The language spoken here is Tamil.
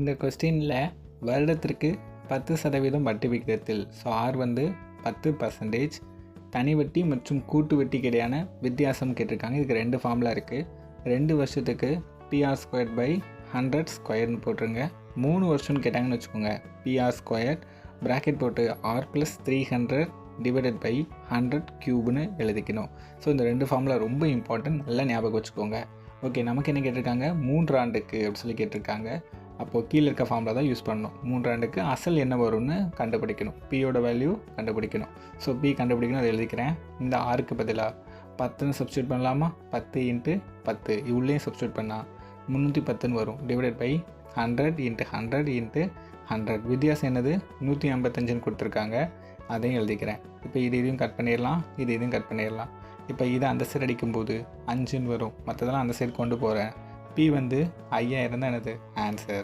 இந்த கொஸ்டினில் வருடத்திற்கு 10% வட்டி விகிதத்தில், ஸோ ஆர் வந்து 10%, தனி வட்டி மற்றும் கூட்டு வட்டிக்கு இடையான வித்தியாசம் கேட்டிருக்காங்க. இதுக்கு 2 ஃபார்முலா இருக்குது. 2 வருஷத்துக்கு PR²/100² போட்டுருங்க. 3 வருஷம்னு கேட்டாங்கன்னு வச்சுக்கோங்க, PR² ப்ராக்கெட் போட்டு R+300/100³ எழுதிக்கணும். ஸோ இந்த 2 ஃபார்முலா ரொம்ப இம்பார்ட்டன்ட், நல்லா ஞாபகம் வச்சுக்கோங்க. ஓகே, நமக்கு என்ன கேட்டிருக்காங்க, 3 ஆண்டுக்கு அப்படி சொல்லி கேட்டிருக்காங்க. அப்போது கீழே இருக்க ஃபார்முலா தான் யூஸ் பண்ணணும். 3 ஆண்டுக்கு அசல் என்ன வரும்னு கண்டுபிடிக்கணும், பியோட வேல்யூ கண்டுபிடிக்கணும். ஸோ பி கண்டுபிடிக்கணும், அதை எழுதிக்கிறேன். இந்த ஆருக்கு பதிலாக 10ன்னு சப்ஸ்டியூட் பண்ணலாமா, 10 × 10 இவ்வளோயும் சப்ஸ்டியூட் பண்ணால் 310ன்னு வரும். /100 வித்தியாசம் என்னது, 155ன்னு கொடுத்துருக்காங்க, அதையும் எழுதிக்கிறேன். இப்போ இதையும் கட் பண்ணிடலாம், இதையும் கட் பண்ணிடலாம். இப்போ இதை அந்த சைடு அடிக்கும்போது 5ன்னு வரும், மற்றதெல்லாம் அந்த சைடு கொண்டு போகிறேன். பி வந்து 5000 தான் எனது ஆன்சர்.